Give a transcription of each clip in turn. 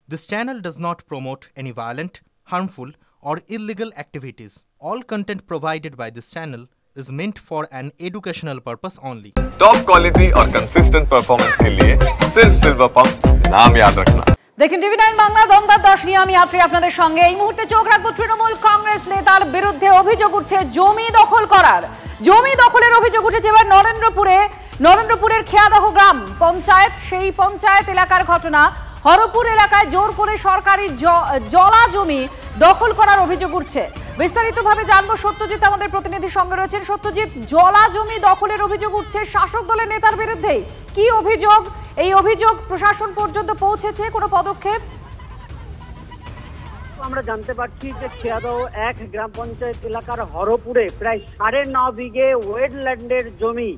This channel does not promote any violent, harmful, or illegal activities. All content provided by this channel is meant for an educational purpose only. Top quality और consistent performance के लिए सिर्फ silver pump नाम याद रखना। দেখছেন টিভি9 বাংলা দমদার 10 নিয়ে আমি আত্রি আপনাদের সঙ্গে এই মুহূর্তে চোখ রাখবো তৃণমূল কংগ্রেস নেতার বিরুদ্ধে অভিযোগ উঠছে জমি দখল করার। জমি দখলের অভিযোগ উঠেছে এবার নরেন্দ্রপুরের খেয়াদহ গ্রাম পঞ্চায়েত, সেই পঞ্চায়েত এলাকার ঘটনা। হরপুর এলাকায় জোর করে সরকারি জলা জমি দখল করার অভিযোগ উঠছে। বিস্তারিতভাবে জানবো, সত্যজিৎ আমাদের প্রতিনিধি সঙ্গে রয়েছেন। সত্যজিৎ, জলা জমি দখলের অভিযোগ উঠছে শাসক দলের নেতার বিরুদ্ধে, কি অভিযোগ? এই অভিযোগ প্রশাসন পর্যন্ত পৌঁছেছে কোনো পদক্ষেপ? আমরা জানতে পারছি যে খেয়াদহ 1 গ্রাম পঞ্চায়েত এলাকার হরপুরে প্রায় 9.5 বিঘে ওয়েটল্যান্ডের জমি,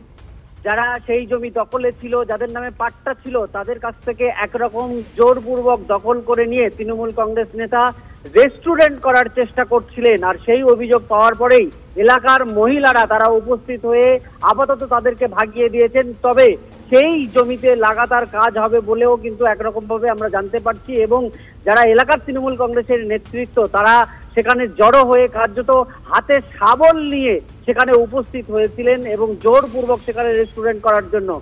যারা সেই জমি দখলে ছিল, যাদের নামে পাট্টা ছিল, তাদের কাছ থেকে একরকম জোরপূর্বক দখল করে নিয়ে তৃণমূল কংগ্রেস নেতা রেস্টুরেন্ট করার চেষ্টা করছিলেন। আর সেই অভিযোগ পাওয়ার পরেই এলাকার মহিলারা তারা উপস্থিত হয়ে আপাতত তাদেরকে ভাগিয়ে দিয়েছেন। তবে সেই জমিতে লাগাতার কাজ হবে বলেও কিন্তু একরকম ভাবে আমরা জানতে পারছি, এবং যারা এলাকার তৃণমূল কংগ্রেসের নেতৃত্ব তারা সেখানে জড়ো হয়ে কার্যত হাতে শাবল নিয়ে সেখানে উপস্থিত হয়েছিলেন এবং জোরপূর্বক সেখানে রেস্টুরেন্ট করার জন্য।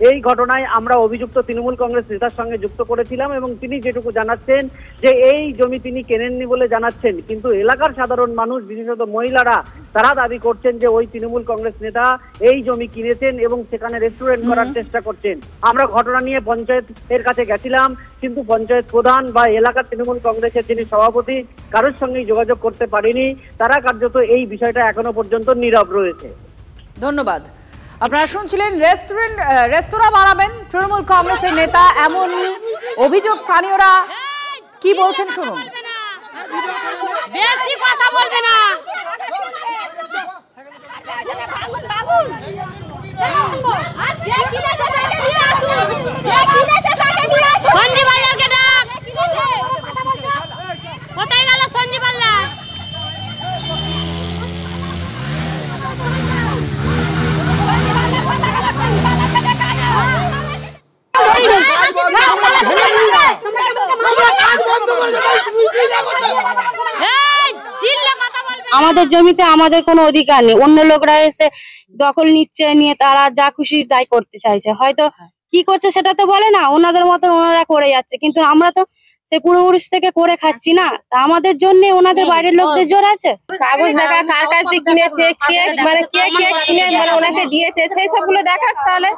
এই ঘটনায় আমরা অভিযুক্ত তৃণমূল কংগ্রেস নেতার সঙ্গে যুক্ত করেছিলাম এবং তিনি যেটুকু জানাচ্ছেন যে এই জমি তিনি কেনেননি বলে জানাচ্ছেন, কিন্তু এলাকার সাধারণ মানুষ, বিশেষত মহিলারা, তারা দাবি করছেন যে ওই তৃণমূল কংগ্রেস নেতা এই জমি কিনেছেন এবং সেখানে রেস্টুরেন্ট করার চেষ্টা করছেন। আমরা ঘটনা নিয়ে পঞ্চায়েতের কাছে গেছিলাম, কিন্তু পঞ্চায়েত প্রধান বা এলাকার তৃণমূল কংগ্রেসের যিনি সভাপতি কারোর সঙ্গেই যোগাযোগ করতে পারেনি। তারা কার্যত এই বিষয়টা এখনো পর্যন্ত নীরব রয়েছে। ধন্যবাদ। আপনারা শুনছিলেন রেস্তোরাঁ বানাবেন তৃণমূল কংগ্রেসের নেতা, এমন অভিযোগ। স্থানীয়রা কি বলছেন শুনুন। বেশি কথা বলবে না। কোথায় গেল সঞ্জীব আল্লাহ? আমাদের জমিতে আমাদের কোনো অধিকার নেই, অন্য লোকরা এসে দখল নিচ্ছে, নিয়ে তারা যা খুশি তাই করতে চাইছে। হয়তো কি করছে সেটা তো বলে না, ওনাদের মতন ওনারা করে যাচ্ছে, কিন্তু আমরা তো সে পূর্বপুরুষ থেকে করে খাচ্ছি না। আমাদের জন্য ওনাদের বাইরের লোকদের জোর আছে? কাগজ দেখা কার কাছ থেকে কিনেছে, কে মানে কে কে কিনে মানে ওনাকে দিয়েছে, সেই সবগুলো দেখাক। তাহলে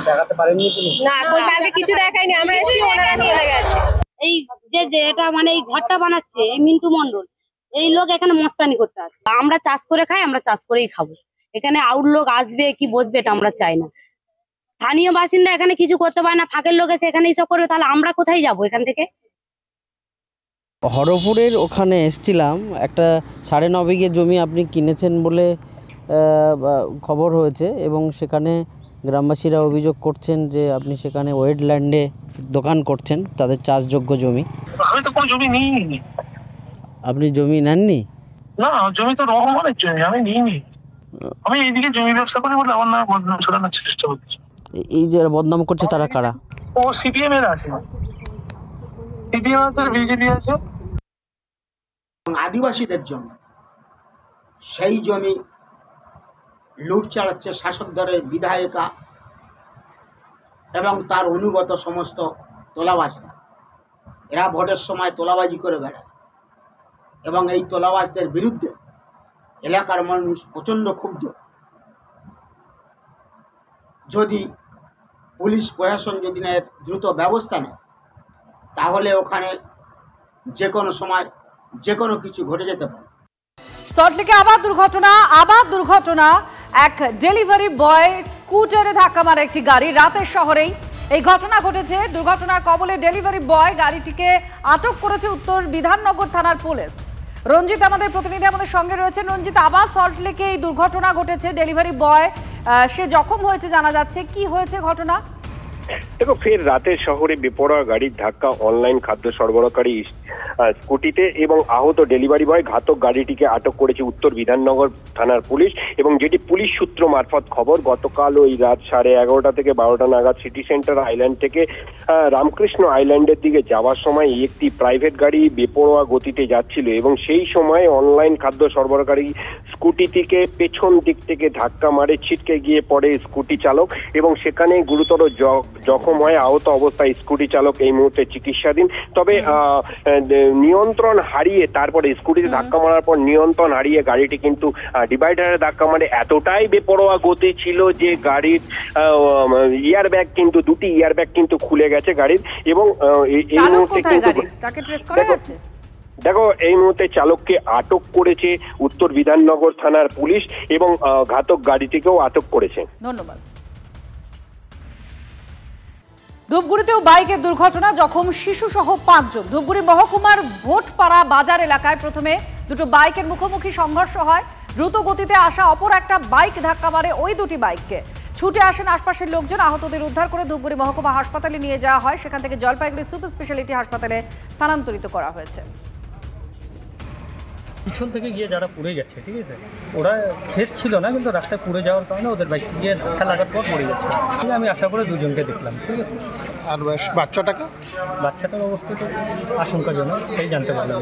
দেখাতে পারেননি না, কই কালকে কিছু দেখায়নি, আমরা এসেছি ওনারা চলে গেছে। এই যে এটা মানে এই ঘরটা বানাচ্ছে এই মিন্টু মন্ডল, এই লোক এখানে মস্তানি করতে আসে। আমরা চাষ করে খাই, আমরা চাষ করেই খাবো। এখানে আউট লোক আসবে কি বসবে এটা আমরা চাই না। স্থানীয় বাসিন্দা এখানে কিছু করতে পারে না, ফাঁকের লোক এসে এখানে এইসব করবে, তাহলে আমরা কোথায় যাবো এখান থেকে? হরপুরের ওখানে এসছিলাম, একটা 9.5 বিঘে জমি আপনি কিনেছেন বলে খবর হয়েছে, এবং সেখানে গ্রামবাসীরা অভিযোগ করছেন যে আপনি সেখানে ওয়েটল্যান্ডে দোকান করছেন, তাদের চাষযোগ্য জমি। আমি তো কোনো জমি নিইনি। আপনি জমি নেননি? না, জমি তো রহমানের জমি, আমি নিইনি। আমি এইদিকে জমি ব্যবসা করি বলে আমার নামে বদনাম ছড়ানোর চেষ্টা করছি। এই যে বদনাম করছে তারা কারা? ও সিপিএম এর আছে, সিপিএম আছে, বিজেপি আছে। আদিবাসীদের জন্য সেই জমি লুট চালাচ্ছে শাসক দলের বিধায়িকা এবং তার অনুগত সমস্ত তোলাবাজরা। এরা ভোটের সময় তোলাবাজি করে বেড়ায় এবং এই তোলাবাজদের বিরুদ্ধে এলাকার মানুষ প্রচণ্ড ক্ষুব্ধ। যদি পুলিশ প্রশাসন যদি দ্রুত ব্যবস্থা নেয়, তাহলে ওখানে যে কোনো সময় যে কোনো কিছু ঘটে যেতে পারে। সল্টলেকে আবার দুর্ঘটনা। এক ডেলিভারি বয় স্কুটারে ধাক্কা মারা একটি গাড়ি, রাতের শহরেই এই ঘটনা ঘটেছে। দুর্ঘটনার কবলে ডেলিভারি বয়, গাড়িটিকে আটক করেছে উত্তর বিধাননগর থানার পুলিশ। রঞ্জিত আমাদের প্রতিনিধি আমাদের সঙ্গে রয়েছে। রঞ্জিত, আবার সল্টলেকে এই দুর্ঘটনা ঘটেছে, ডেলিভারি বয় সে জখম হয়েছে জানা যাচ্ছে, কি হয়েছে ঘটনা? দেখো, ফের রাতের শহরে বেপরোয়া গাড়ির ধাক্কা অনলাইন খাদ্য সরবরাহকারী স্কুটিতে এবং আহত ডেলিভারি বয়। ঘাতক গাড়িটিকে আটক করেছে উত্তর বিধাননগর থানার পুলিশ, এবং যেটি পুলিশ সূত্র মারফত খবর, গতকাল ওই রাত 11:30 থেকে 12টা নাগাদ সিটি সেন্টার আইল্যান্ড থেকে রামকৃষ্ণ আইল্যান্ডের দিকে যাওয়ার সময় একটি প্রাইভেট গাড়ি বেপরোয়া গতিতে যাচ্ছিল এবং সেই সময় অনলাইন খাদ্য সরবরাহকারী স্কুটিটিকে পেছন দিক থেকে ধাক্কা মারে ছিটকে গিয়ে পড়ে স্কুটি চালক এবং সেখানে গুরুতর জখম হয়। আহত অবস্থায় স্কুটি চালক এই মুহূর্তে চিকিৎসাধীন। তবে নিয়ন্ত্রণ হারিয়ে তারপরে স্কুটিতে ধাক্কা মারার পর নিয়ন্ত্রণ হারিয়ে গাড়িটি কিন্তু ডিভাইডারে ধাক্কা মারে। এতটাই বেপরোয়া গতি ছিল যে গাড়ির ইয়ারব্যাগ কিন্তু দুটি ইয়ারব্যাগ কিন্তু খুলে গেছে গাড়ির। এবং এই মুহূর্তে দেখো, এই মুহূর্তে চালককে আটক করেছে উত্তর বিধাননগর থানার পুলিশ এবং ঘাতক গাড়িটিকেও আটক করেছে। ধন্যবাদ। ধূপগুড়িতেও বাইকের দুর্ঘটনা, জখম শিশু সহ 5 জন। ধূপগুড়ি মহকুমার ভোটপাড়া বাজার এলাকায় প্রথমে দুটো বাইকের মুখোমুখি সংঘর্ষ হয়। দ্রুত গতিতে আসা অপর একটা বাইক ধাক্কা মারে ওই দুটি বাইককে। ছুটে আসেন আশপাশের লোকজন, আহতদের উদ্ধার করে ধূপগুড়ি মহকুমা হাসপাতালে নিয়ে যাওয়া হয়। সেখান থেকে জলপাইগুড়ি সুপার স্পেশালিটি হাসপাতালে স্থানান্তরিত করা হয়েছে। পিছন থেকে গিয়ে যারা পুড়ে গেছে, ঠিক আছে, ওরা ক্ষেত ছিল না, কিন্তু রাস্তায় পুড়ে যাওয়ার কারণে ওদের বাইক গিয়ে ধাক্কা লাগার পর পড়ে গেছে। আমি আশা করে 2 জনকে দেখলাম, ঠিক আছে। আর বাচ্চাটার অবস্থা তো আশঙ্কাজনক, সেই জানতে পারলাম।